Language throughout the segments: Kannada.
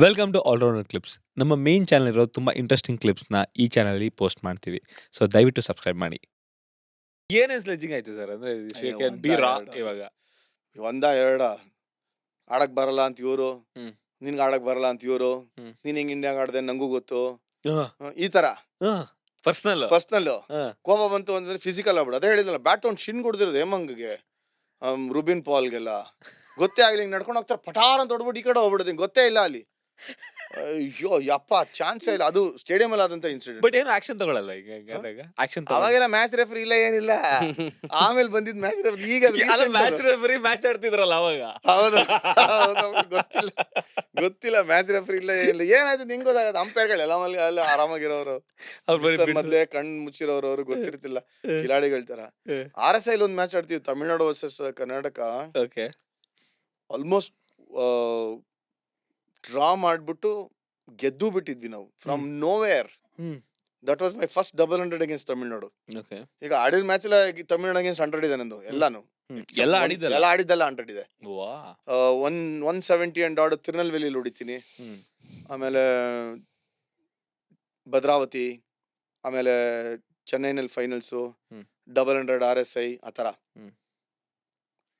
Welcome to allrounder clips. ನಮ್ಮ ಮೇನ್ ಚಾನಲ್ ಇರೋ ತುಂಬಾ ಇಂಟ್ರೆಸ್ಟಿಂಗ್ ಕ್ಲಿಪ್ಸ್‌ನ ಈ ಚಾನಲಲ್ಲಿ ಪೋಸ್ಟ್ ಮಾಡ್ತೀವಿ. ಸೊ ದಯವಿಟ್ಟು ಸಬ್ಸ್ಕ್ರೈಬ್ ಮಾಡಿ. ಏನೇನ್ ಸ್ಲೆಡ್ಜಿಂಗ್ ಆಯ್ತು ಸರ್? ಅಂದ್ರೆ ಅಯ್ಯೋ ಶೇಕ್ ಅಂಡ್ ಬಿ ಒಂದಾ ರಾ ಎರಡಾ ಇವಾಗ. ಒಂದಾ ಎರಡಾ ಆಡಕ್ ಬರಲ್ಲ ಅಂತ ಇವ್ರು, ಹ್ಮ್. ನಿನ್ಗೆ ಆಡಕ್ ಬರಲ್ಲ ಅಂತ ಇವ್ರು, ಹ್ಮ್. ನೀನ್ ಹೆಂಗ್ ಇಂಡಿಯಾಗ್ ಆಡ್ದೆ ನಂಗೂ ಗೊತ್ತು. ಹಾ. ಈ ತರ ಹಾ. ಪರ್ಸನಲ್. ಪರ್ಸನಲ್ ಹಾ. ಕೋಪ ಬಂತು ಅಂದ್ರೆ ಫಿಸಿಕಲ್ ಆಗ್ಬಿಡು. ಅದೇ ಹೇಳಿದ್ನಲ್ಲ, ಬ್ಯಾಟ್ ತಗೊಂಡು ಶಿನ್ ಹೊಡ್ದಿರೋದು ಹೇಮಂಗ್ಗೆ, ರುಬಿನ್ ಪಾಲ್ಗೆಲ್ಲ ಗೊತ್ತೇ ಆಗ್ಲಿ, ಹಿಂಗ್ ನಡ್ಕೊಂಡು ಹೋಗ್ತಾರೆ, ಪಟಾರ್ ಅಂತ ಹೊಡ್ಬಿಟ್ಟು ಈ ಕಡೆ ಹೋಗ್ಬಿಡ್ತೀನಿ, ಗೊತ್ತೇ ಇಲ್ಲ ಅಲ್ಲಿ. ಅಯ್ಯೋ ಯಪ್ಪ, ಚಾನ್ಸೇ ಇಲ್ಲ. ಅದು ಸ್ಟೇಡಿಯಂ ಅಲ್ಲಿ ಆದಂತ ಇನ್ಸಿಡೆಂಟ್. ಬಟ್ ಏನು ಆಕ್ಷನ್ ತಗೊಳಲ್ವಾ ಈಗ ಆದಾಗ? ಆಕ್ಷನ್ ತಗೊಂಡು ಅವಾಗೆಲ್ಲ ಮ್ಯಾಚ್ ರೆಫ್ರಿ ಇಲ್ಲ, ಏನಿಲ್ಲ. ಆಮೇಲೆ ಬಂದಿದ್ ಮ್ಯಾಚ್ ರೆಫ್ರಿ ಈಗ ಅಲ್ಲ, ರೀಸೆಂಟ್ ಮ್ಯಾಚ್ ಅದು. ರೆಫರಿ ಮ್ಯಾಚ್ ಆಡ್ತಿದ್ರಲ್ಲ ಅವಾಗ. ಹೌದು ಹೌದು, ಗೊತ್ತಿಲ್ಲ ಗೊತ್ತಿಲ್ಲ ಮ್ಯಾಚ್ ರೆಫ್ರಿ ಇಲ್ಲ, ಏನಿಲ್ಲ. ಏನಾಯ್ತು ನಿಂಗೆ ಗೊತ್ತಾಗತ್ತೆ. ಅಂಪೈರ್ಗಳು ಎಲ್ಲ ಎಲ್ಲ ಆರಾಮಾಗಿರೋರು, ಅವ್ರು ಬರೀ ಬಿಸ್ಲರ್ ಬಿಡ್ಸು. ಮೊದ್ಲೇ ಕಣ್ ಮುಚ್ಚಿರೋರು, ಅವ್ರು ಗೊತ್ತಿರ್ತಿಲ್ಲ. ಕಿಲಾಡಿಗಳ ತರ. RSI ಒಂದ್ ಮ್ಯಾಚ್ ಆಡ್ತೀವಿ, Tamil Nadu versus Karnataka. Okay. Almost draw ಮಾಡ್ಬಿಟ್ಟು ಗೆದ್ದು ಬಿಟ್ಟಿದ್ವಿ ನಾವು from nowhere. Hmm. That was my first double 100 against Tamil Nadu. Okay. ಈಗ ಆಡಿದ ಮ್ಯಾಚ್ ಎಲ್ಲ ತಮಿಳ್ನಾಡು ಅಗೇನ್ಸ್ಟ್ 100 ಇದೆ ನಂದು, ಎಲ್ಲಾನು. ಎಲ್ಲ ಆಡಿದ್ದಲ್ಲ. ಎಲ್ಲ ಆಡಿದ್ದೆಲ್ಲ 100 ಇದೆ. ವಾ. 170 ಅಂಡ್ ಆಡು ತಿರುನಲ್ವೇಲಿಲಿ ಹೊಡಿತೀನಿ. ಹ್ಮ್. ಆಮೇಲೆ ಭದ್ರಾವತಿ, ಆಮೇಲೆ ಚೆನ್ನೈನಲ್ಲಿ ಫೈನಲ್ಸು, ಹ್ಮ್. ಡಬಲ್ 100 RSI ಆ ಥರ. ಹ್ಮ್.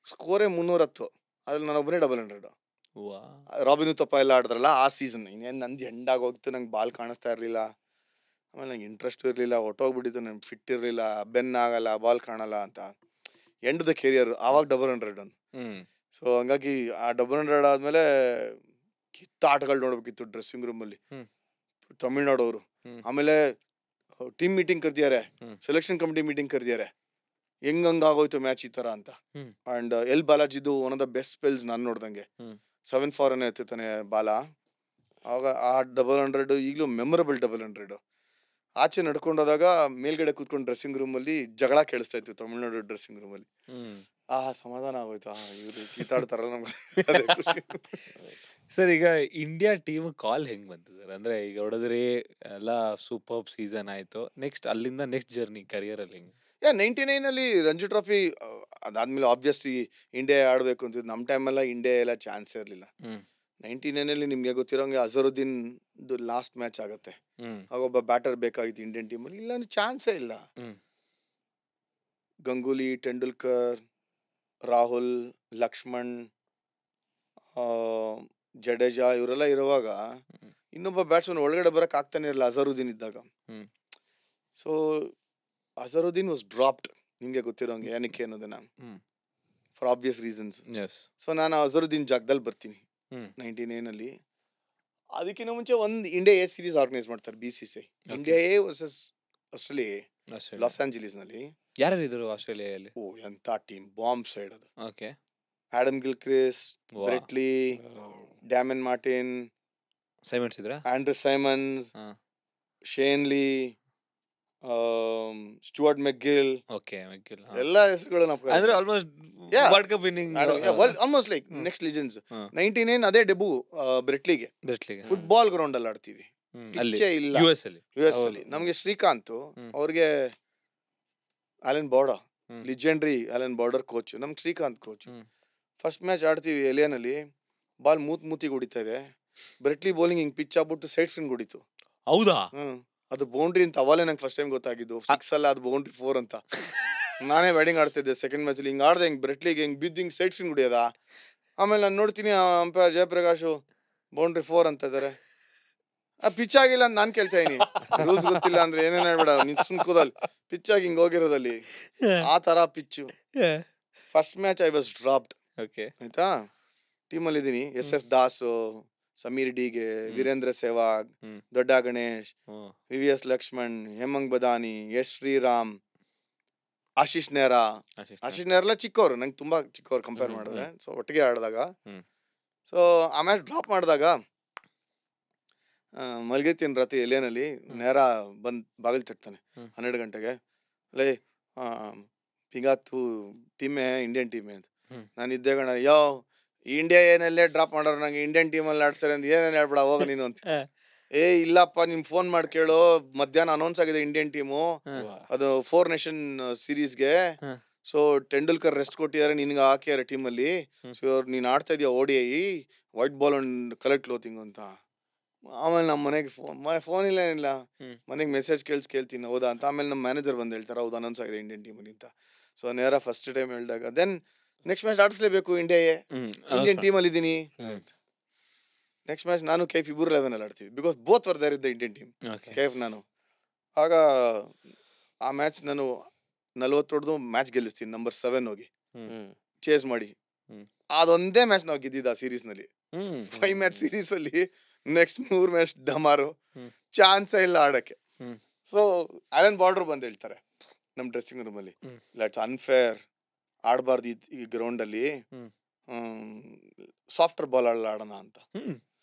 ಸ್ಕೋರೇ 310. ಅದ್ರಲ್ಲಿ ನಾನು ಒಬ್ಬನೇ ಡಬಲ್ 100. ವಾ. ರಾಬಿನ್ ಉತ್ತಪ್ಪ ಎಲ್ಲ ಆಡಿದ್ರಲ್ಲ ಆ ಸೀಸನ್. ಇನ್ನೇನು ನಂದು ಎಂಡಾಗಿ ಹೋಗ್ತು, ನಂಗೆ ಬಾಲ್ ಕಾಣಿಸ್ತಾ ಇರಲಿಲ್ಲ. ಆಮೇಲೆ ನಂಗೆ ಇಂಟ್ರೆಸ್ಟ್ ಇರಲಿಲ್ಲ, ಹೊಟ್ಟೋಗ್ಬಿಟ್ಟಿತ್ತು, ನಂಗೆ ಫಿಟ್ ಇರಲಿಲ್ಲ, ಬೆನ್ ಆಗಲ್ಲ, ಬಾಲ್ ಕಾಣಲ್ಲ ಅಂತ. ಎಂಡ್ ದ ಕೆರಿಯರ್ ಆವಾಗ ಡಬಲ್ 100. ಹ್ಮ್. ಸೊ ಹಂಗಾಗಿ ಆ ಡಬಲ್ 100 ಆದ್ಮೇಲೆ ಕಿತ್ತಾಟಗಳು ನೋಡ್ಬೇಕಿತ್ತು ಡ್ರೆಸ್ಸಿಂಗ್ ರೂಮಲ್ಲಿ ಹ್ಮ್. ತಮಿಳ್ನಾಡು ಅವರು. ಹ್ಮ್. ಆಮೇಲೆ ಟೀಮ್ ಮೀಟಿಂಗ್ ಕರ್ದಿದ್ದಾರೆ, ಹ್ಮ್. ಸೆಲೆಕ್ಷನ್ ಕಮಿಟಿ ಮೀಟಿಂಗ್ ಕರ್ದಿದ್ದಾರೆ, ಹೆಂಗಾಗೋಯ್ತು ಮ್ಯಾಚ್ ಈ ತರ ಅಂತ. ಹ್ಮ್. ಅಂಡ್ ಎಲ್ ಬಾಲಾಜಿದು one of the best spells ನಾನು ನೋಡ್ದಂಗೆ. ಹ್ಮ್. 7-4 ಎತ್ತುತ್ತಾನೆ ಬಾಲ. ಆವಾಗ ಆ ಡಬಲ್ 100 ಈಗಲೂ ಮೆಮೊರಬಲ್ ಡಬಲ್ 100. ಆಚೆ ನಡ್ಕೊಂಡೋದಾಗ ಮೇಲ್ಗಡೆ ಕೂತ್ಕೊಂಡು ಡ್ರೆಸ್ಸಿಂಗ್ ರೂಮ್ ಅಲ್ಲಿ ಜಗಳ ಕೇಳಿಸ್ತಾ ಇತ್ತು ತಮಿಳ್ನಾಡು ಡ್ರೆಸ್ಸಿಂಗ್ ರೂಮ್ ಅಲ್ಲಿ. ಹ್ಮ್. ಸಮಾಧಾನ ಆಗೋಯ್ತು. ಇವ್ರು ಕಿತ್ತಾಡ್ತಾರಲ್ಲ ನಮ್ಗೆ, ಅದೇ ಖುಷಿ. ಸರ್, ಈಗ ಇಂಡಿಯಾ ಟೀಮ್ ಕಾಲ್ ಹೆಂಗ್ ಬಂತು ಸರ್? ಅಂದ್ರೆ ಈಗ ಹೊಡೆದ್ರಿ, ಎಲ್ಲ ಸೂಪರ್ ಸೀಸನ್ ಆಯ್ತು. ನೆಕ್ಸ್ಟ್ ಅಲ್ಲಿಂದ ನೆಕ್ಸ್ಟ್ ಜರ್ನಿ ಕರಿಯರ್ ಅಲ್ಲಿ ಹೆಂಗ್? 99 ಅಲ್ಲಿ ರಂಜಿ ಟ್ರೋಫಿ ಅದಾದ್ಮೇಲೆ ಆಬ್ವಿಯಸ್ಲಿ ಇಂಡಿಯಾ ಆಡ್ಬೇಕು ಅಂತ. ನಮ್ಮ ಟೈಮೆಲ್ಲ ಇಂಡಿಯಾ ಎಲ್ಲ ಚಾನ್ಸ್ ಇರಲಿಲ್ಲ. ಹ್ಮ್. 99 ಅಲ್ಲಿ ನಿಮ್ಗೆ ಗೊತ್ತಿರೋಂಗೆ ಅಜರುದ್ದೀನ್ ಲಾಸ್ಟ್ ಮ್ಯಾಚ್ ಆಗತ್ತೆ. ಹ್ಮ್. ಆಗ ಒಬ್ಬ ಬ್ಯಾಟರ್ ಬೇಕಾಗಿತ್ತು ಇಂಡಿಯನ್ ಟೀಮ್ ಅಲ್ಲಿ, ಇಲ್ಲ ಅಂದ್ರೆ ಚಾನ್ಸೇ ಇಲ್ಲ. ಹ್ಮ್. ಗಂಗೂಲಿ, ತೆಂಡೂಲ್ಕರ್, ರಾಹುಲ್, ಲಕ್ಷ್ಮಣ್, ಆ, ಜಡೇಜಾ ಇವರೆಲ್ಲ ಇರುವಾಗ ಹ್ಮ್. ಇನ್ನೊಬ್ಬ ಬ್ಯಾಟ್ಸ್ಮನ್ ಒಳಗಡೆ ಬರಕ್ ಆಗ್ತಾನೆ ಇರಲಿಲ್ಲ ಅಜರುದ್ದೀನ್ ಇದ್ದಾಗ. ಹ್ಮ್. ಸೊ ಅಜರುದ್ದೀನ್ ವಾಸ್ ಡ್ರಾಪ್ಡ್, ನಿಮ್ಗೆ ಗೊತ್ತಿರೋಂಗೆ ಏನಕ್ಕೆ ಅನ್ನೋದನ್ನ, ಹ್ಮ್. For obvious reasons. Yes. So ನಾನು ಅಜರುದ್ದೀನ್ ಜಾಗದಲ್ಲಿ ಬರ್ತೀನಿ ಹ್ಮ್. 99 ಅಲ್ಲಿ. ಅದಕ್ಕಿಂತ ಮುಂಚೆ ಒಂದು ಇಂಡಿಯಾ ಎ ಸೀರೀಸ್ ಆರ್ಗನೈಸ್ ಮಾಡ್ತಾರೆ, BCCI. India A versus Australia, Australia. Loss Angeles ನಲ್ಲಿ. ಯಾರ್ಯಾರು ಇದ್ರು ಆಸ್ಟ್ರೇಲಿಯಾದಲ್ಲಿ? ಓ ಎಂತ ಟೀಮ್, ಬಾಂಬ್ ಸೈಡ್ ಅದು. ಓಕೆ. ಆಡಮ್ ಗಿಲ್ಕ್ರಿಸ್ಟ್, ವಾ. ಬ್ರೆಟ್ಲಿ, ಡ್ಯಾಮನ್ ಮಾರ್ಟಿನ್, ಸೈಮನ್ಸ್ ಇದ್ರಾ? ಆಂಡ್ರೂ ಸೈಮನ್ಸ್, ಹಾ. ಶೇನ್ಲಿ, ಸ್ಟುವರ್ಟ್ ಮೆಕ್ಗಿಲ್, ಓಕೆ. ಮೆಕ್ಕಿಲ್. ಎಲ್ಲ ಹೆಸರುಗಳು ಅಂದ್ರೆ almost Yeah. World cup winning. Almost like next legends. 99 ಅದೇ ಡೆಬ್ಯೂ ಬ್ರೆಟ್ಲಿಗೆ. ಬ್ರೆಟ್ಲಿಗೆ. ಫುಟ್ಬಾಲ್ ಗ್ರೌಂಡ್ ಅಲ್ಲಿ ಆಡ್ತೀವಿ, ಅಲ್ಲಿ ಪಿಚ್ಚೇ ಇಲ್ಲ. US ಅಲ್ಲಿ. US ಅಲ್ಲಿ ನಮ್ಗೆ ಶ್ರೀಕಾಂತ್, ಅವ್ರಿಗೆ ಅಲೆನ್ ಬಾರ್ಡರ್, ಹ್ಮ್. ಲಿಜೆಂಡ್ರಿ ಅಲೆನ್ ಬಾರ್ಡರ್ ಕೋಚ್, ನಮ್ಗೆ ಶ್ರೀಕಾಂತ್ ಕೋಚ್. ಹ್ಮ್. ಫಸ್ಟ್ ಮ್ಯಾಚ್ ಆಡ್ತೀವಿ ಎಲಿಯನಲ್ಲಿ, ಬಾಲ್ ಮೂತಿಗೆ ಹೊಡಿತಾ ಇದೆ. ಬ್ರೆಟ್ಲಿ ಬೌಲಿಂಗ್ ಹಿಂಗ್ ಪಿಚ್ ಆಗ್ಬಿಟ್ಟು ಸೈಡ್ ಸ್ವಿಂಗ್ ಹೊಡಿತು. ಹೌದಾ? ಅದು ಬೌಂಡ್ರಿ ಅಂತ ಅವಾಗಲೇ ನಂಗೆ ಫಸ್ಟ್ ಟೈಮ್ ಗೊತ್ತಾಗಿದ್ದು. 6 ಅಲ್ಲ, ಅದು ಬೌಂಡ್ರಿ 4 ಅಂತ. ನಾನೇ ಬ್ಯಾಟಿಂಗ್ ಆಡ್ತಿದ್ದೆ ಸೆಕೆಂಡ್ ಮ್ಯಾಚ್ ಅಲ್ಲಿ. ಹಿಂಗ್ ಆಡ್ದೆ, ಹಿಂಗ್ ಬ್ರೆಟ್ಲಿಗೆ ಹಿಂಗ್ ಬಿದ್ದು ಹಿಂಗ್ ಸೈಡ್ ಸ್ವಿಂಗ್ ಹೊಡಿಯೋದ. ಆಮೇಲೆ ನಾನು ನೋಡ್ತೀನಿ ಅಂಪೈರ್ ಜಯಪ್ರಕಾಶ್ ಬೌಂಡ್ರಿ 4 ಅಂತ ಇದಾರೆ. ಪಿಚ್ ಆಗಿಲ್ಲ ಅಂತ ನಾನ್ ಕೇಳ್ತಾ ಇದೀನಿ. ರೂಲ್ಸ್ ಗೊತ್ತಿಲ್ಲ ಅಂದ್ರೆ ಏನೇನ್ ಹೇಳ್ಬೇಡ, ನೀನ್ ಸುಮ್ ಕೂದಲ್. ಪಿಚ್ ಆಗಿ ಹಿಂಗ್ ಹೋಗಿರೋದಲ್ಲಿ ಆ ತರ pitch. First match I was dropped. Okay. ಆಯ್ತಾ, ಟೀಮಲ್ಲಿ ಇದೀನಿ. SS ದಾಸ್, ಸಮೀರ್ ಡಿಗೆ, ವೀರೇಂದ್ರ ಸೆಹ್ವಾಗ್, ದೊಡ್ಡ ಗಣೇಶ್, VVS ಲಕ್ಷ್ಮಣ್, ಹೇಮಂತ್ ಬದಾನಿ, ಎಸ್ ಶ್ರೀರಾಮ್, ಆಶೀಶ್ ನೇರಾ. ಆಶೀಶ್ ನೇರ್ಲ ಚಿಕ್ಕವರು, ನಂಗೆ ತುಂಬಾ ಚಿಕ್ಕವ್ರು ಕಂಪೇರ್ ಮಾಡಿದ್ರೆ. ಸೊ ಒಟ್ಟಿಗೆ ಆಡಿದಾಗ, ಸೊ ಆಮೇಲೆ ಡ್ರಾಪ್ ಮಾಡಿದಾಗ ಮಲ್ಗಿರ್ತೀನಿ ರಾತ್ರಿ ಎಲೆನಲ್ಲಿ. ನೇರ ಬಂದ್ ಬಾಗಿಲು ತಟ್ತಾನೆ 12 ಗಂಟೆಗೆ. ಲೇ, ಪಿಂಗಾ ತೂ ಟೀಮೇ ಇಂಡಿಯನ್ ಟೀಮೇ ಅಂತ. ನಾನು ಇದ್ದೇ ಗಣ, ಇಂಡಿಯಾ ಏನಲ್ಲೇ ಡ್ರಾಪ್ ಮಾಡೋರು, ನಂಗೆ ಇಂಡಿಯನ್ ಟೀಮಲ್ಲಿ ಆಡ್ತಾರೆ ಅಂತ ಏನೇನು ಹೇಳ್ಬೇಡ, ಹೋಗ ನೀನು ಅಂತ. ಇಲ್ಲಪ್ಪ, ನಿಮ್ ಫೋನ್ ಮಾಡಿ ಕೇಳು, ಮಧ್ಯಾಹ್ನ ಅನೌನ್ಸ್ ಆಗಿದೆ ಇಂಡಿಯನ್ ಟೀಮು, ಅದು 4 ನೇಷನ್ ಸೀರೀಸ್ಗೆ. ಸೊ ತೆಂಡೂಲ್ಕರ್ ರೆಸ್ಟ್ ಕೊಟ್ಟಿದ್ದಾರೆ, ನಿನ್ಗೆ ಹಾಕಿದ್ದಾರೆ ಟೀಮಲ್ಲಿ. ಸೊ ನೀನ್ ಆಡ್ತಾ ಇದೀಯ ODI, white ball and colour clothing ಅಂತ. ಆಮೇಲೆ ನಮ್ಮ ಮನೆಗೆ ಫೋನ್ ಇಲ್ಲ ಏನಿಲ್ಲ. ಹ್ಮ್. ಮನೆಗೆ ಮೆಸೇಜ್ ಕೇಳ್ತೀನಿ ಹೌದಾ ಅಂತ. ಆಮೇಲೆ ನಮ್ಮ ಮ್ಯಾನೇಜರ್ ಬಂದು ಹೇಳ್ತಾರೆ ಹೌದು ಅನೌನ್ಸ್ ಆಗಿದೆ ಇಂಡಿಯನ್ ಟೀಮಲ್ಲಿ ಅಂತ. ಸೊ ನೇರ ಫಸ್ಟ್ ಟೈಮ್ ಹೇಳಿದಾಗ ದೆನ್ ನೆಕ್ಸ್ಟ್ ಮ್ಯಾಚ್ ಆಡಿಸ್ಲೇಬೇಕು ಇಂಡಿಯಾಗೆ. ಅನೌನ್ಸ್ ಇಂಡಿಯನ್ ಮಾಡಿ. ಟೀಮಲ್ಲಿ ಇದ್ದೀನಿ. ರೈಟ್. ನೆಕ್ಸ್ಟ್ ಮ್ಯಾಚ್ ನಾನು ಕೈಫ್ ಇಬ್ಬರು 11 ಅಲ್ಲಿ ಆಡ್ತೀವಿ. Because both were there in the Indian team. Okay. Kaif ನಾನು. ಆಗ ಆ ಮ್ಯಾಚ್ ನಾನು 40 ಹೊಡೆದು ಮ್ಯಾಚ್ ಗೆಲ್ಲಿಸ್ತೀನಿ ನಂಬರ್ 7 ಹೋಗಿ ಹ್ಮ್. ಚೇಸ್ ಮಾಡಿ. ಹ್ಮ್. ಅದೊಂದೇ ಮ್ಯಾಚ್ ನಾವು ಗೆದ್ದಿದ್ದು ಆ ಸೀರೀಸ್ ನಲ್ಲಿ. 5 ಮ್ಯಾಚ್ ಸೀರೀಸ್ ಅಲ್ಲಿ ನೆಕ್ಸ್ಟ್ 3 ಮ್ಯಾಚ್ ಡಮಾರು. ಹ್ಮ್. ಚಾನ್ಸೇ ಇಲ್ಲ ಆಡಕ್ಕೆ. ಹ್ಮ್. ಸೊ ಅಲನ್ ಬಾರ್ಡರ್ ಬಂದು ಹೇಳ್ತಾರೆ ನಮ್ಮ ಡ್ರೆಸ್ಸಿಂಗ್ ರೂಮ್ ಅಲ್ಲಿ, ಹ್ಮ್. ಇಟ್ಸ್ ಅನ್ಫೇರ್, ಆಡಬಾರ್ದು ಈ ಗ್ರೌಂಡ್ ಅಲ್ಲಿ, ಹ್ಮ್. ಸಾಫ್ಟರ್ ಬಾಲ್ ಆಡೋಣ ಅಂತ. ಹ್ಮ್.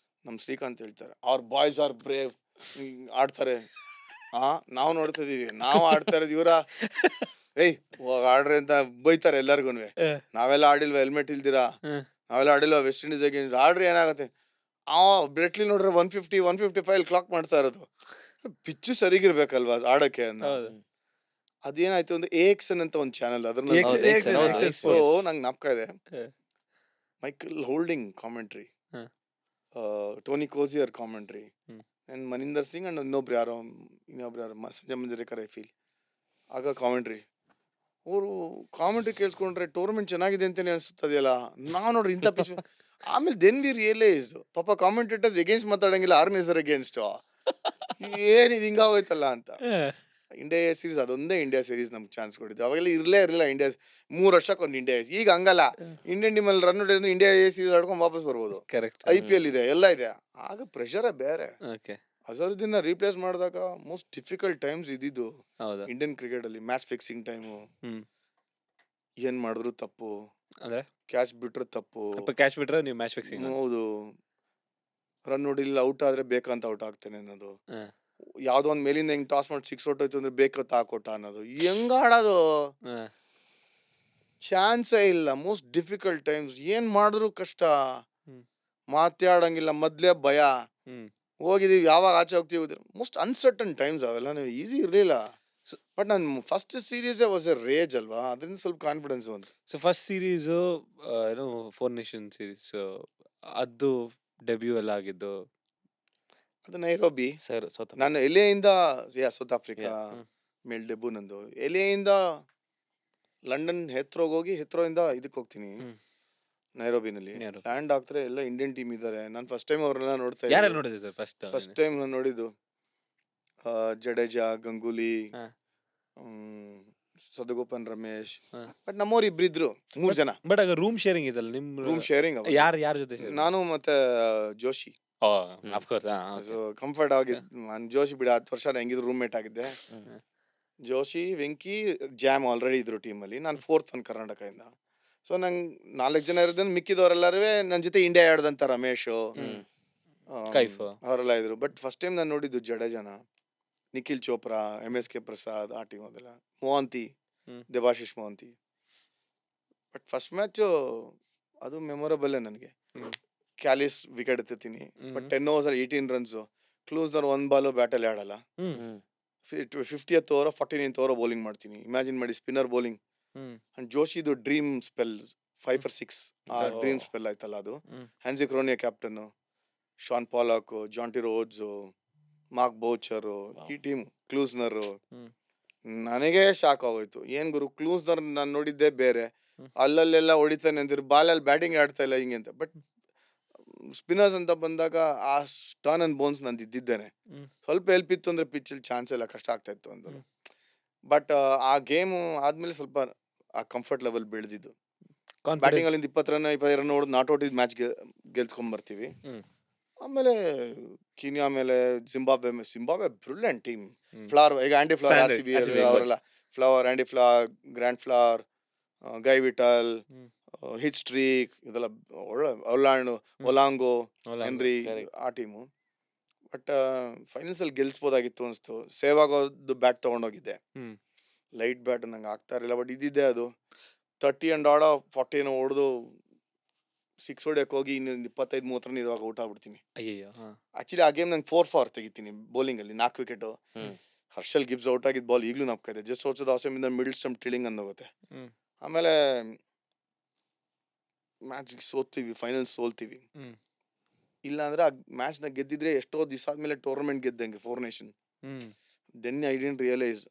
ನಮ್ ಶ್ರೀಕಾಂತ್ ಹೇಳ್ತಾರೆ ಅವ್ರ ಬಾಯ್ಸ್ ಆರ್ ಬ್ರೇವ್, ಆಡ್ತಾರೆ. ನಾವು ನೋಡ್ತಾ ಇದೀವಿ, ನಾವು ಆಡ್ತಾ ಇರೋದು ಇವರ ಏಯ್ ಆಡ್ರಿ ಅಂತ ಬೈತಾರೆ ಎಲ್ಲಾರ್ಗು. ನಾವೆಲ್ಲ ಆಡಿಲ್ವಾ ಹೆಲ್ಮೆಟ್ ಇಲ್ದಿರಾ, ನಾವೆಲ್ಲ ಆಡಿಲ್ವಾ ವೆಸ್ಟ್ ಇಂಡೀಸ್ ಅಗೇನ್ಸ್ಟ್, ಆಡ್ರಿ ಏನಾಗತ್ತೆ. ಬ್ರೆಟ್ಲಿ ನೋಡ್ರೆ 150 155 ಕ್ಲಾಕ್ ಮಾಡ್ತಾ ಇರೋದು. ಪಿಚ್ಚು ಸರಿಗಿರ್ಬೇಕಲ್ವಾ ಆಡಕ್ಕೆ ಅನ್ನ. ಹೌದು. ಅದೇನಾಯ್ತು ಅಂದ್ರೆ AXN ಅಂತ ಒಂದು ಚಾನಲ್ ಅದ್ರಲ್ಲಿ ಹೌದು, AXN, ಹೌದು, AXN ಸೊ yes. ನಂಗೆ ಜ್ಞಾಪಕ ಇದೆ. Michael Holding commentary, Tony Cozier commentary, and Maninder Singh and ಇನ್ನೊಬ್ರು ಯಾರೋ ಸಂಜಯ್ ಮಂಜರೇಕರ್ ಐ ಫೀಲ್. ಆಗ ಕಾಮೆಂಟ್ರಿ, ಅವರು ಕಾಮೆಂಟ್ರಿ ಕೇಳಿಸ್ಕೊಂಡ್ರೆ ಟೂರ್ನಮೆಂಟ್ ಚೆನ್ನಾಗಿದೆ ಅಂತಾನೆ ಅನ್ಸುತ್ತದೆಯಲ್ಲ. ನಾವು ನೋಡ್ರಿ ಇಂಥ ಪಿಚ್. ಆಮೇಲೆ ದೆನ್ ವಿ ರಿಯಲೈಸ್ ಪಾಪ ಕಾಮೆಂಟೇಟರ್ಸ್ ಎಗೇನ್ಸ್ಟ್ ಮಾತಾಡಂಗಿಲ್ಲ, ಆರ್ಗನೈಸರ್ ಅಗೇನ್ಸ್ಟ್. ಏನಿದು ಹಿಂಗಾಗೋಯ್ತಲ್ಲ ಅಂತ. ಇಂಡಿಯಾ ಸೀರೀಸ್ ಅದೊಂದೇ ಇಂಡಿಯಾ ಸೀರೀಸ್ ನಮ್ಗೆ ಚಾನ್ಸ್ ಕೊಟ್ಟಿದ್ದು. ಅವಾಗೆಲ್ಲ ಇರಲಿಲ್ಲ ಇಂಡಿಯಾ. 3 ವರ್ಷಕ್ಕೊಂದು ಇಂಡಿಯಾ. ಈಗ ಹಂಗಲ್ಲ, ಇಂಡಿಯನ್ ಟೀಮ್ ಅಲ್ಲಿ ರನ್ ಹೊಡೆಯೋದು ಇಂಡಿಯಾ ಸೀರೀಸ್ ಆಡ್ಕೊಂಡು ವಾಪಸ್ ಬರ್ಬೋದು. ಕರೆಕ್ಟ್. IPL ಇದೆ, ಎಲ್ಲ ಇದೆ. ಆಗ ಪ್ರೆಷರೇ ಬೇರೆ. ಓಕೆ. ಅಜರುದ್ದೀನ್ ರೀಪ್ಲೇಸ್ ಮಾಡಿದಾಗ ಮೋಸ್ಟ್ ಡಿಫಿಕಲ್ಟ್ ಟೈಮ್ಸ್ ಇದ್ದಿದ್ದು ಹೌದಾ. ಇಂಡಿಯನ್ ಕ್ರಿಕೆಟ್ ಅಲ್ಲಿ. ಮ್ಯಾಚ್ ಫಿಕ್ಸಿಂಗ್ ಟೈಮು, ಹ್ಮ್. ಏನ್ ಮಾಡಿದ್ರು ತಪ್ಪು, ಅಂದ್ರೆ ಕ್ಯಾಚ್ ಬಿಟ್ರೆ ತಪ್ಪು. ಕ್ಯಾಚ್ ಬಿಟ್ರೆ ನೀವು ಮ್ಯಾಚ್ ಫಿಕ್ಸಿಂಗ್. ಹೌದು, ರನ್ ನೋಡಿಲ್ಲ ಔಟ್ ಆದ್ರೆ ಬೇಕಂತ ಔಟ್ ಆಗ್ತೇನೆ ಅನ್ನೋದು. ಹ್ಮ್. ಯಾವ್ದೋ ಒಂದ್ ಮೇಲಿಂದ ಹೆಂಗ್ ಟಾಸ್ ಮಾಡಿ 6 ಹೊಟ್ಟೋಯ್ತು ಅಂದ್ರೆ ಬೇಕಂತ ಹಾಕೊಟ್ಟ ಅನ್ನೋದು. ಹೆಂಗ್ ಆಡೋದು, ಚಾನ್ಸೇ ಇಲ್ಲ. Most difficult times. ಏನ್ ಮಾಡಿದ್ರು ಕಷ್ಟ, ಹ್ಮ್. ಮಾತಾಡಂಗಿಲ್ಲ, ಮೊದ್ಲೇ ಭಯ. ಹ್ಮ್. ಹೋಗಿದೀವಿ, ಯಾವಾಗ ಆಚೆ ಹೋಗ್ತೀವಿ, ಮೋಸ್ಟ್ ಅನ್ಸರ್ಟನ್ ಟೈಮ್ಸ್ ಅವೆಲ್ಲ. ಈಸಿ ಇರ್ಲಿಲ್ಲ. ಬಟ್ ನನ್ ಫಸ್ಟ್ ಸೀರೀಸ್ ವಾಸ್ ಎ ರೇಜ್ ಅಲ್ವಾ, ಅದರಿಂದ ಸ್ವಲ್ಪ ಕಾನ್ಫಿಡೆನ್ಸ್ ಬಂತು. ಸೊ ಫಸ್ಟ್ ಸೀರೀಸ್ ಏನೋ 4 ನೇಷನ್ ಸೀರೀಸ್ ಅದು ಡೆಬ್ಯೂ ಎಲ್ಲ ಆಗಿದ್ದು ಅದು ನೈರೋಬಿ. ಸರ್ ಸೌತ್ ನಾನು ಎಲೆಯಿಂದ ಸೌತ್ ಆಫ್ರಿಕಾ Yeah. ಮೇಲ್ ಡೆಬ್ಬು ನಂದು. ಎಲೆಯಿಂದ ಲಂಡನ್ ಹೆತ್ರೋಗ್ ಹೋಗಿ ಹೆತ್ರೋಯಿಂದ ಇದಕ್ಕೆ ಹೋಗ್ತೀನಿ ನೈರೋಬಿನಲ್ಲಿ. ಯಾರು ಲ್ಯಾಂಡ್ ಆಗ್ತಾರೆ, ಎಲ್ಲ ಇಂಡಿಯನ್ ಟೀಮ್ ಇದ್ದಾರೆ. ನಾನು ಫಸ್ಟ್ ಟೈಮ್ ಅವ್ರನ್ನೆಲ್ಲ ನೋಡ್ತಾ ಯಾರು ಇದ್ದೆ. ನೋಡಿದ್ರಿ ಸರ್ ಫಸ್ಟ್? ಫಸ್ಟ್ ಟೈಮ್ ನಾನು ನೋಡಿದ್ದು ಜಡೇಜಾ, ಗಂಗೂಲಿ, ಹಾ. ಸದಗೋಪನ್ ರಮೇಶ್. ಹಾ. ಬಟ್ ನಮ್ಮವ್ರು ಇಬ್ರಿದ್ರು, 3 ಜನ. ಬಟ್ ಆಗ ರೂಮ್ ಶೇರಿಂಗ್ ಇದಲ್ಲ ನಿಮ್ ರೂಮ್ ಶೇರಿಂಗ್. ಯಾರ ಜೊತೆ sharing? ನಾನು ಮತ್ತೆ ಜೋಶಿ. Of course. ಕಂಫರ್ಟ್ ಆಗಿದ್ ನಾನು ಜೋಶಿ ಬಿಡ 10 ವರ್ಷ ಹೆಂಗಿದ್ರು ರೂಮ್ ಮೇಟ್ ಆಗಿದ್ದೆ. ಜೋಶಿ, ವೆಂಕಿ, ಜಾಮ್ ಆಲ್ರೆಡಿ ಇದ್ರು ಟೀಮ್ ಅಲ್ಲಿ. ನಾನು 4th ಒನ್ ಕರ್ನಾಟಕದಿಂದ. ಸೊ ನಂಗೆ 4 ಜನ ಇರೋದನ್ನ ಮಿಕ್ಕಿದವರೆಲ್ಲರೂ ನನ್ನ ಜೊತೆ ಇಂಡಿಯಾ ಆಡ್ದಂತ ರಮೇಶ್, ಕೈಫ್ ಅವರೆಲ್ಲ ಇದ್ರು. ಬಟ್ ಫಸ್ಟ್ ಟೈಮ್ ನಾನು ನೋಡಿದ್ದು ಜಡೇಜನ, ನಿಖಿಲ್ ಚೋಪ್ರಾ, MSK ಪ್ರಸಾದ್, ಆ ಟೀಮ್ ಅದೆಲ್ಲ, Mohanty, Debashish Mohanty. But first match ಅದು ಮೆಮೊರಬಲ್ ನನಗೆ. ಕ್ಯಾಲಿಸ್ ವಿಕೆಟ್ ಎತ್ತೀನಿ. But 10 overs 18 runs. Klusener 1 ball ಬ್ಯಾಟಲ್ಲಿ ಆಡಲ್ಲ. 50th over 49th over bowling ಮಾಡ್ತೀನಿ. ಇಮ್ಯಾಜಿನ್ ಮಾಡಿ, ಸ್ಪಿನ್ನರ್ ಬೌಲಿಂಗ್. ಅಂಡ್ ಜೋಶಿದು ಡ್ರೀಮ್ ಸ್ಪೆಲ್ 5 for 6. ಆ ಡ್ರೀಮ್ ಸ್ಪೆಲ್ ಆಯ್ತಲ್ಲ ಅದು. Hansie Cronje captain, Shaun Pollock, Jonty Rhodes, Mark Boucher, ಈ ಟೀಮ್. ಕ್ಲೂಸ್ನರ್ ನನಗೆ ಶಾಕ್ ಆಗೋಯ್ತು. ಏನ್ ಗುರು, ಕ್ಲೂಸ್ನರ್ ನಾನು ನೋಡಿದ್ದೆ ಬೇರೆ, ಅಲ್ಲಲ್ಲೆಲ್ಲ ಹೊಡಿತಾನೆ ಅಂದಿರು, ಬಾಲಲ್ಲಿ ಬ್ಯಾಟಿಂಗ್ ಆಡ್ತಾ ಇಲ್ಲ ಹಿಂಗೆ ಅಂತ. ಬಟ್ ಸ್ಪಿನ್ನರ್ಸ್ ಅಂತ ಬಂದಾಗ ಆ ಟರ್ನ್ ಅಂಡ್ ಬೋನ್ಸ್ ನಂದು ಇದ್ದಿದ್ದೇನೆ. ಸ್ವಲ್ಪ ಹೆಲ್ಪ್ ಇತ್ತು ಅಂದ್ರೆ ಪಿಚ್ಚಲ್ಲಿ ಚಾನ್ಸ್ ಎಲ್ಲ ಕಷ್ಟ ಆಗ್ತಾ ಇತ್ತು ಅಂದರು. ಬಟ್ ಆ ಗೇಮ್ ಆದ್ಮೇಲೆ ಸ್ವಲ್ಪ ಆ ಕಂಫರ್ಟ್ ಲೆವೆಲ್ ಬೆಳೆದಿದ್ದು. ಬ್ಯಾಟಿಂಗ್ ಅಲ್ಲಿ 20 ರನ್ 25 ರನ್ ಹೊಡೆದು ನಾಟ್ ಔಟ್ ಇದ್ ಮ್ಯಾಚ್ ಗೆಲ್ಸ್ಕೊಂಡ್ ಬರ್ತೀವಿ. ಆಮೇಲೆ ಕೀನ್ಯಾ ಮೇಲೆ ಜಿಂಬಾಬ್ವೆ ಬ್ರಿಲಿಯಂಟ್ ಟೀಮ್. ಫ್ಲವರ್, ಈಗ ಆಂಡಿ ಫ್ಲವರ್, RCB ಅವರೆಲ್ಲ, Flower, Andy Flower, Grant Flower, Guy Whittall, Heath Streak, ಇದೆಲ್ಲ ಒಳ್ಳೆ ಒಲಾಂಗೋ, ಹೆನ್ರಿ, ಆ ಟೀಮು. ಬಟ್ ಫೈನಲ್ಸ್ ಅಲ್ಲಿ ಗೆಲ್ಸ್ಬೋದಾಗಿತ್ತು ಅನ್ಸ್ತು. ಸೇವಾಗೋದು ಬ್ಯಾಟ್ ತಗೊಂಡೋಗಿದ್ದೆ, ಲೈಟ್ ಬ್ಯಾಟ್, ನಂಗೆ ಆಗ್ತಾ ಇರಲಿಲ್ಲ. ಬಟ್ ಇದ್ದಿದ್ದೆ ಅದು 30 and ಆಡ 40 ಹೊಡೆದು 6 ಹೊಡೆಯಕ್ಕೆ ಹೋಗಿ ಇನ್ನೊಂದು 25-30 ರನ್ ಇರುವಾಗ ಔಟ್ ಆಗ್ಬಿಡ್ತೀನಿ. ಆಕ್ಚುಲಿ ಆ ಗೇಮ್ ನಂಗೆ 4 for ತೆಗಿತೀನಿ ಬೌಲಿಂಗ್ ಅಲ್ಲಿ, 4 ವಿಕೆಟ್. ಹರ್ಷಲ್ ಗಿಬ್ಸ್ ಔಟ್ ಆಗಿದ್ ಬಾಲ್ ಈಗಲೂ ನಾಪ್ಕ ಇದೆ. ಜಸ್ಟ್ ಸೋಚದ ಆಸೆಮಿಂದ ಮಿಡಲ್ ಸ್ಟಂಪ್ ಟಿಲಿಂಗ್ ಅಂದೋಗುತ್ತೆ. ಆಮೇಲೆ ಮ್ಯಾಚ್ ಸೋಲ್ತೀವಿ, ಫೈನಲ್ ಸೋಲ್ತೀವಿ. ಇಲ್ಲ ಅಂದ್ರೆ ಆ ಮ್ಯಾಚ್‌ನ ಗೆದ್ದಿದ್ರೆ ಎಷ್ಟೋ ದಿವಸ ಆದ್ಮೇಲೆ ಟೂರ್ನಮೆಂಟ್ ಗೆದ್ದಂಗೆ 4 nation. Then I didn't realise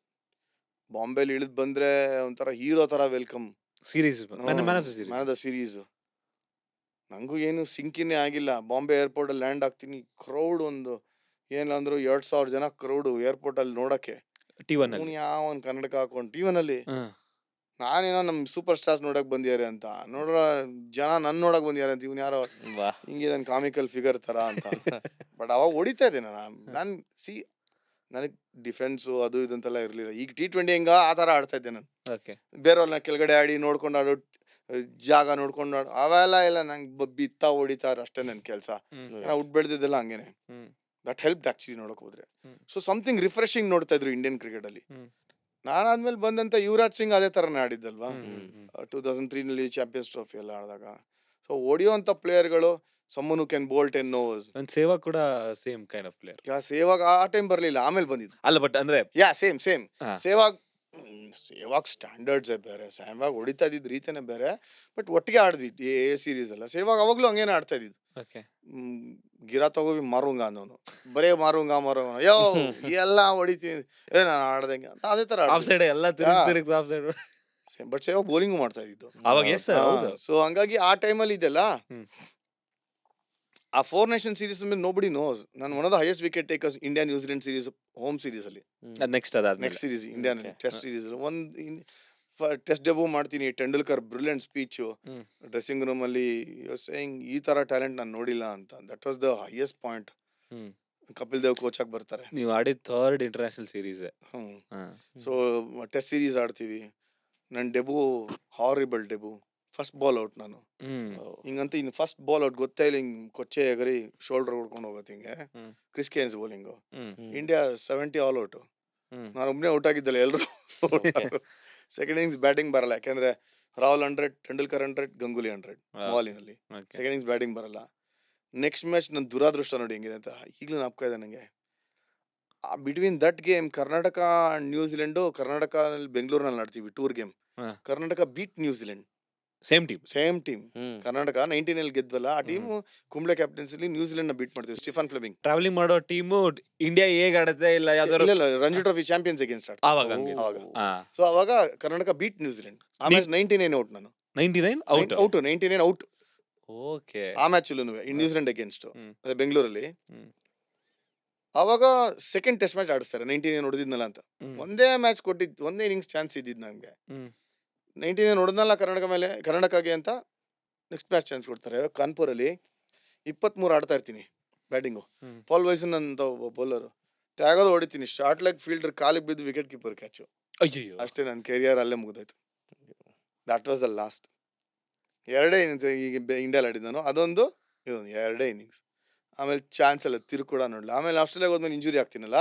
ಬಾಂಬೆಲಿ ಇಳಿದು ಬಂದ್ರೆ ಒಂಥರ ಹೀರೋ ತರ welcome. Series man of the man series. Of the series. ನಂಗೂ ಏನು ಸಿಂಕಿನೇ ಆಗಿಲ್ಲ. ಬಾಂಬೆ ಏರ್‌ಪೋರ್ಟ್ ಅಲ್ಲಿ ಲ್ಯಾಂಡ್ ಆಗ್ತೀನಿ. ಕ್ರೌಡ್ ಒಂದು ಏನಂದ್ರು 2,000 ಜನ ಕ್ರೌಡ್ ಏರ್‌ಪೋರ್ಟ್ ಅಲ್ಲಿ ನೋಡಕ್ಕೆ. T1 ಅವ್ನು ಅಲ್ಲಿ. ಯಾವನ್ ಕನ್ನಡಕ ಹಾಕೊಂಡು ಟಿ1 ಅಲ್ಲಿ ಹ್ಮ್. ನಾನೇನೋ ನಮ್ ಸೂಪರ್ ಸ್ಟಾರ್ಸ್ ನೋಡಕ್ ಬಂದಿದ್ದಾರೆ ಅಂತ ನೋಡ್ರ ಜನ ನನ್ ನೋಡಕ್ ಬಂದಿದ್ದಾರೆ ಅಂತ ಇವ್ನು ಯಾರೋ ವಾಹ್! ಹಿಂಗಿದಾನ್ ಕಾಮಿಕಲ್ ಫಿಗರ್ ತರ ಅಂತ. ಬಟ್ ಅವಾಗ ಹೊಡಿತಾ ಇದ್ದೆ ನಾನ್ ಸಿ ನನಗ್ ಡಿಫೆನ್ಸು ಅದು ಇದು ಅಂತೆಲ್ಲ ಇರ್ಲಿಲ್ಲ. ಈಗ T20 ಹೆಂಗ ಆ ತರ ಆಡ್ತಾ ಇದ್ದೆ ನಾನು. ಓಕೆ. ಬೇರೆಯವ್ರನ್ನ ಕೆಳಗಡೆ ಆಡಿ ನೋಡ್ಕೊಂಡು ಆಡೋ ಜಾಗ ನೋಡ್ಕೊಂಡು ಆಡೋ ಅವೆಲ್ಲ ಇಲ್ಲ. ನಂಗೆ ಬಿತ್ತ ಹೊಡಿತಾರ ಅಷ್ಟೇ ನನ್ ಕೆಲ್ಸ. ಹ್ಮ್. ಹುಟ್ಟು ಬೆಳೆದಿದ್ದೆಲ್ಲ ಹಂಗೇನೆ. ಹ್ಮ್. ದಟ್ ಹೆಲ್ಪ್ ಆಕ್ಚುಲಿ ನೋಡಕ್ ಹೋದ್ರೆ. ಹ್ಮ್. ಸೊ ಸಮಥಿಂಗ್ ರಿಫ್ರೆಶಿಂಗ್ ನೋಡ್ತಾ ಇದ್ರು ಇಂಡಿಯನ್ ಕ್ರಿಕೆಟ್ ಅಲ್ಲಿ. ಹ್ಮ್. ನಾನಾದ್ಮೇಲೆ ಬಂದಂತ ಯುವರಾಜ್ ಸಿಂಗ್ ಅದೇ ತರನೇ ಆಡಿದ್ದಲ್ವಾ. ಹ್ಮ್. 2003 ನಲ್ಲಿ ಚಾಂಪಿಯನ್ಸ್ ಟ್ರೋಫಿ ಎಲ್ಲ ಆಡಿದಾಗ. ಸೊ ಹೊಡಿಯುವಂತ ಪ್ಲೇಯರ್ಗಳು ಸಮ್ಮನ್ ಹೂ ಕ್ಯಾನ್ ಬೋಲ್ಟ್ ಎನ್ ನೋಸ್. ಸೇವಾಗ್ ಕೂಡ same kind of player. Sehwag ಆ ಟೈಮ್ ಬರ್ಲಿಲ್ಲ, ಆಮೇಲೆ ಬಂದಿದ್ದು. ಅಲ್ಲ ಬಟ್ ಅಂದ್ರೆ ಸೇಮ್ ಹಾ. ಸೇವಾಗ್ ಸ್ಟ್ಯಾಂಡರ್ಡ್ಸ್ ಬೇರೆ. ಸೇವಾಗ್ ಹೊಡಿತಾ ಇದ್ದಿದ್ ರೀತಿನೇ ಬೇರೆ. ಬಟ್ ಒಟ್ಟಿಗೆ ಆಡಿದ್ವಿ ಎ ಸೀರೀಸ್ ಎಲ್ಲ. ಸೇವಾಗ್ ಅವಾಗ್ಲೂ ಹಂಗೇನೆ ಆಡ್ತಾ ಇದ್ದಿದ್ದು. ಓಕೆ. ಗಿರಾ ತಗೋಬಿ ಮಾರುಂಗ ಅನ್ನೋನು. ಬರೇ ಮಾರುಂಗ ಯೋ ಎಲ್ಲ ಹೊಡಿತೀನಿ ನಾನು ಆಡ್ದಂಗೆ ಅಂತ ಅದೇ ತರ ಆಫ್ ಸೈಡ್ ಎಲ್ಲ ತಿರುಗಿ of side. But Sehwag bowling ಮಾಡ್ತಾ ಇದ್ದು. ಅವಾಗ ಎಸ್ ಸರ್ ಹೌದು. ಸೊ ಹಂಗಾಗಿ ಆ ಟೈಮಲ್ಲಿ ಇದೆಲ್ಲ ಹ್ಮ್. ಆ 4 ನೇಷನ್ ಸೀರೀಸ್ ಮೇಲೆ ನೋಬಡಿ ನೋಸ್. ನಾನು one of the highest wicket takers India New Zealand series home series ಅಲ್ಲಿ. ಅದ್ ನೆಕ್ಸ್ಟ್ ಅದಾದ್ಮೇಲೆ. Next series India Okay. Test series test debut ಮಾಡ್ತೀನಿ. Tendulkar brilliant speech hmm. Dressing room ಅಲ್ಲಿ ಸೇಯಿಂಗ್ ಈ ತರ ಟ್ಯಾಲೆಂಟ್ ನಾನು ನೋಡಿಲ್ಲ ಅಂತ. That was the highest point. Hmm. Kapil Dev coach ಆಗಿ ಬರ್ತಾರೆ. ನೀವು ಆಡಿದ third international series. So test series ಆಡ್ತೀವಿ. ನನ್ನ debut horrible debut. First ball out ನಾನು. ಹಿಂಗಂತ ಇನ್ನು ಫಸ್ಟ್ ಬಾಲ್ ಔಟ್ ಗೊತ್ತೇ ಇಲ್ಲ. ಹಿಂಗ್ ಕೊಚ್ಚೆ ಎಗರಿ ಶೋಲ್ಡರ್ ಹೊಡ್ಕೊಂಡು ಹೋಗುತ್ತೆ ಹಿಂಗೆ. Chris Cairns bowling. India 70 all out. ನಾನು ಒಬ್ಬನೇ ಔಟ್ ಆಗಿದ್ದಲ್ಲ, ಎಲ್ಲರೂ ಸೆಕೆಂಡ್ ಇನ್ನಿಂಗ್ಸ್ ಬ್ಯಾಟಿಂಗ್ ಬರಲ್ಲ. ಯಾಕೆಂದ್ರೆ ರಾಹುಲ್ 100, ಟೆಂಡೂಲ್ಕರ್ 100, ಗಂಗೂಲಿ 100 ಬಾಲಿನಲ್ಲಿ. ಸೆಕೆಂಡ್ ಇನ್ನಿಂಗ್ಸ್ ಬ್ಯಾಟಿಂಗ್ ಬರಲ್ಲ. ನೆಕ್ಸ್ಟ್ ಮ್ಯಾಚ್ ನನ್ನ ದುರಾದೃಷ್ಟ ನೋಡಿ ಹೆಂಗಿದೆ ಅಂತ ಈಗಲೂ ನಾಪ್ಕ ಇದೆ ನನಗೆ. Between that game Karnataka and New Zealand, Karnataka ಬೆಂಗಳೂರಿನಲ್ಲಿ ಆಡ್ತೀವಿ tour game. Karnataka beat New Zealand. Same team. Karnataka 19 ಅಲ್ಲಿ ಗೆದ್ವಲ್ಲ, ಆ ಟೀಮ್ ಕುಂಬ್ಳೆ ಕ್ಯಾಪ್ಟನ್ಸಿಲಿ ನ್ಯೂಜಿಲೆಂಡ್ ನ ಬೀಟ್ ಮಾಡ್ತೀವಿ. Stephen Fleming. ಟ್ರಾವೆಲಿಂಗ್ ಮಾಡೋ ಟೀಮು ಇಂಡಿಯಾ ಹೇಗ್ ಆಡುತ್ತೆ ಇಲ್ಲ ಯಾವ್ದಾದ್ರು ಇಲ್ಲ ರಂಜಿ ಟ್ರೋಫಿ ಚಾಂಪಿಯನ್ಸ್ ಅಗೇನ್ಸ್ಟ್ ಆವಾಗ ಅವಾಗ. ಸೊ ಅವಾಗ ಕರ್ನಾಟಕ ಬೀಟ್ ನ್ಯೂಜಿಲೆಂಡ್. ಆ ಮ್ಯಾಚ್ 99 ಔಟ್ ನಾನು. 99 ಔಟ್. 99 ಔಟ್. ಓಕೆ. ಆ ಮ್ಯಾಚ್ ನ್ಯೂಜಿಲೆಂಡ್ ಅಗೇನ್ಸ್ಟ್ ಅದೇ ಬೆಂಗಳೂರಲ್ಲಿ. ಅವಾಗ ಸೆಕೆಂಡ್ ಟೆಸ್ಟ್ ಮ್ಯಾಚ್ ಆಡಿಸ್ತಾರೆ 99 ಹೊಡೆದಿದ್ನಲ್ಲ ಅಂತ. ಒಂದೇ ಮ್ಯಾಚ್ ಕೊಟ್ಟಿದ್ದು, ಒಂದೇ ಇನ್ನಿಂಗ್ಸ್ ಚಾನ್ಸ್ ಇದ್ದಿದ್ದು ನಂಗೆ. 99 ಹೊಡೆದ್ನಲ್ಲ ಕರ್ನಾಟಕಗೆ ಅಂತ ನೆಕ್ಸ್ಟ್ ಮ್ಯಾಚ್ ಚಾನ್ಸ್ ಕೊಡ್ತಾರೆ. ಕಾನ್ಪುರ್ ಅಲ್ಲಿ 23 ಆಡ್ತಾ ಇರ್ತೀನಿ ಬ್ಯಾಟಿಂಗು. ಪಾಲ್ ವೈಸನ್ ಅಂತ ಒಬ್ಬ ಬೌಲರ್ ತ್ಯಾಗೋದು ಹೊಡಿತೀನಿ. ಶಾರ್ಟ್ ಲೆಗ್ ಫೀಲ್ಡರ್ ಕಾಲಿಗೆ ಬಿದ್ದು ವಿಕೆಟ್ ಕೀಪರ್ ಕ್ಯಾಚ್. ಅಯ್ಯೋ. ಅಷ್ಟೇ ನನ್ನ ಕೆರಿಯರ್ ಅಲ್ಲೇ ಮುಗಿದೋಯ್ತು. That was the last. ಎರಡೇ ಇನ್ನಿಂಗ್ಸ್ ಈಗ ಇಂಡಿಯಾಲ್ ಆಡಿದ್ದು ನಾನು. ಅದೊಂದು ಇದೊಂದು ಎರಡೇ ಇನ್ನಿಂಗ್ಸ್. ಆಮೇಲೆ ಚಾನ್ಸ್ ಎಲ್ಲ ತಿರು ಕೂಡ ನೋಡ್ಲ. ಆಮೇಲೆ ಆಸ್ಟ್ರೇಲಿಯಾಗ ಹೋದ್ಮೇಲೆ ಇಂಜುರಿ ಆಗ್ತೀನಲ್ಲ,